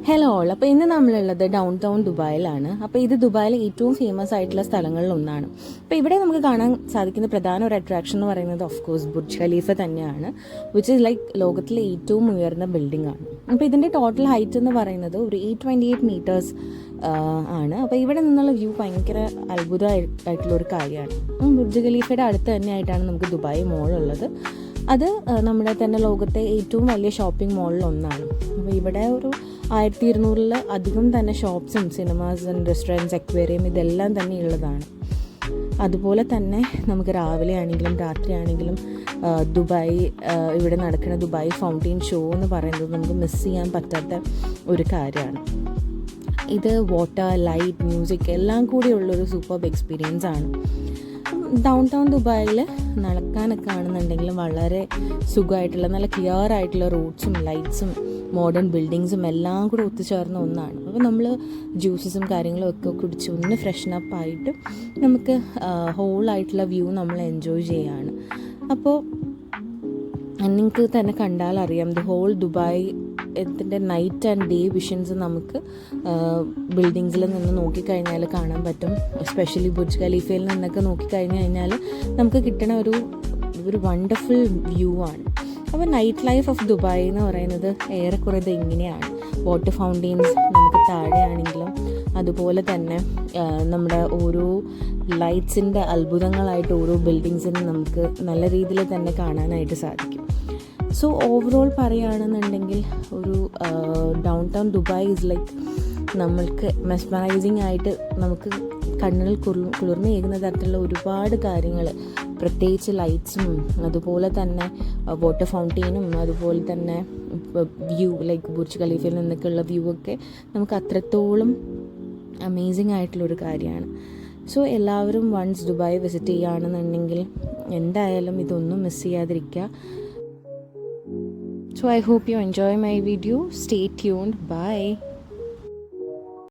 Hello all, അപ്പോൾ ഇന്ന് നമ്മളുള്ളത് ഡൗൺ ടൗൺ ദുബായിലാണ്. അപ്പോൾ ഇത് ദുബായിലെ ഏറ്റവും ഫേമസ് ആയിട്ടുള്ള സ്ഥലങ്ങളിൽ ഒന്നാണ്. അപ്പോൾ ഇവിടെ നമുക്ക് കാണാൻ സാധിക്കുന്ന പ്രധാന ഒരു അട്രാക്ഷൻ എന്ന് പറയുന്നത് ഓഫ് കോഴ്സ് ബുർജ് ഖലീഫ തന്നെയാണ്, വിച്ച് ഇസ് ലൈക്ക് ലോകത്തിലെ ഏറ്റവും ഉയർന്ന ബിൽഡിംഗ് ആണ്. അപ്പോൾ ഇതിൻ്റെ ടോട്ടൽ ഹൈറ്റ് എന്ന് പറയുന്നത് ഒരു 828 മീറ്റേഴ്സ് ആണ്. അപ്പോൾ ഇവിടെ നിന്നുള്ള വ്യൂ ഭയങ്കര അത്ഭുതമായിട്ടുള്ള ഒരു കാര്യമാണ്. ബുർജ് ഖലീഫയുടെ അടുത്ത് തന്നെയായിട്ടാണ് നമുക്ക് ദുബായ് മോൾ ഉള്ളത്. അത് നമ്മുടെ തന്നെ ലോകത്തെ ഏറ്റവും വലിയ ഷോപ്പിംഗ് മോളിൽ ഒന്നാണ്. അപ്പോൾ ഇവിടെ ഒരു 1200 അധികം തന്നെ ഷോപ്സും സിനിമാസ് ആൻഡ് റെസ്റ്റോറൻറ്റ്സ്, അക്വേറിയം ഇതെല്ലാം തന്നെ ഉള്ളതാണ്. അതുപോലെ തന്നെ നമുക്ക് രാവിലെ ആണെങ്കിലും രാത്രി ആണെങ്കിലും ദുബായ് ഇവിടെ നടക്കുന്ന ദുബായ് ഫൗണ്ടെയിൻ ഷോ എന്ന് പറയുന്നത് നമുക്ക് മിസ് ചെയ്യാൻ പറ്റാത്ത ഒരു കാര്യമാണ്. ഇത് വാട്ടർ, ലൈറ്റ്, മ്യൂസിക് എല്ലാം കൂടിയുള്ളൊരു സൂപ്പർബ് എക്സ്പീരിയൻസ് ആണ്. ഡൗൺ ടൗൺ ദുബായിൽ നടക്കാനൊക്കെ ആണെന്നുണ്ടെങ്കിലും വളരെ സുഖമായിട്ടുള്ള നല്ല ക്ലിയർ ആയിട്ടുള്ള റോഡ്സും ലൈറ്റ്സും മോഡേൺ ബിൽഡിങ്സും എല്ലാം കൂടെ ഒത്തുചേർന്ന ഒന്നാണ്. അപ്പോൾ നമ്മൾ ജ്യൂസസും കാര്യങ്ങളും ഒക്കെ കുടിച്ച് ഒന്ന് ഫ്രഷ്നപ്പ് ആയിട്ട് നമുക്ക് ഹോളായിട്ടുള്ള വ്യൂ നമ്മൾ എൻജോയ് ചെയ്യുകയാണ്. അപ്പോൾ നിങ്ങൾക്ക് തന്നെ കണ്ടാൽ അറിയാം, ദി ഹോൾ ദുബായ് ഇതിൻ്റെ നൈറ്റ് ആൻഡ് ഡേ വിഷൻസ് നമുക്ക് ബിൽഡിങ്സിൽ നിന്ന് നോക്കിക്കഴിഞ്ഞാൽ കാണാൻ പറ്റും. എസ്പെഷ്യലി ബുർജ് ഖലീഫയിൽ നിന്നൊക്കെ നോക്കിക്കഴിഞ്ഞ് കഴിഞ്ഞാൽ നമുക്ക് കിട്ടണ ഒരു വണ്ടർഫുൾ വ്യൂ ആണ്. അപ്പോൾ നൈറ്റ് ലൈഫ് ഓഫ് ദുബായ് എന്ന് പറയുന്നത് ഏറെക്കുറെ ഇങ്ങനെയാണ്. വാട്ടർ ഫൗണ്ടെയിൻസ് നമുക്ക് താഴെയാണെങ്കിലും അതുപോലെ തന്നെ നമ്മുടെ ഓരോ ലൈറ്റ്സിൻ്റെ അത്ഭുതങ്ങളായിട്ട് ഓരോ ബിൽഡിങ്സിനും നമുക്ക് നല്ല രീതിയിൽ തന്നെ കാണാനായിട്ട് സാധിക്കും. സോ ഓവറോൾ പറയുകയാണെന്നുണ്ടെങ്കിൽ ഒരു down town Dubai is like നമ്മൾക്ക് മെസ്മറൈസിങ് ആയിട്ട് നമുക്ക് കണ്ണുകൾ കുളിർമയേകുന്ന തരത്തിലുള്ള ഒരുപാട് കാര്യങ്ങൾ, പ്രത്യേകിച്ച് ലൈറ്റ്സും അതുപോലെ തന്നെ വാട്ടർ ഫൗണ്ടെയിനും അതുപോലെ തന്നെ വ്യൂ ലൈക്ക് ബുർജ് ഖലീഫയിൽ നിന്നൊക്കെയുള്ള വ്യൂ ഒക്കെ നമുക്ക് അത്രത്തോളം അമേസിങ് ആയിട്ടുള്ളൊരു കാര്യമാണ്. സോ എല്ലാവരും വൺസ് ദുബായ് വിസിറ്റ് ചെയ്യുകയാണെന്നുണ്ടെങ്കിൽ എന്തായാലും ഇതൊന്നും മിസ് ചെയ്യാതിരിക്കുക. So I hope you enjoy my video. Stay tuned. Bye.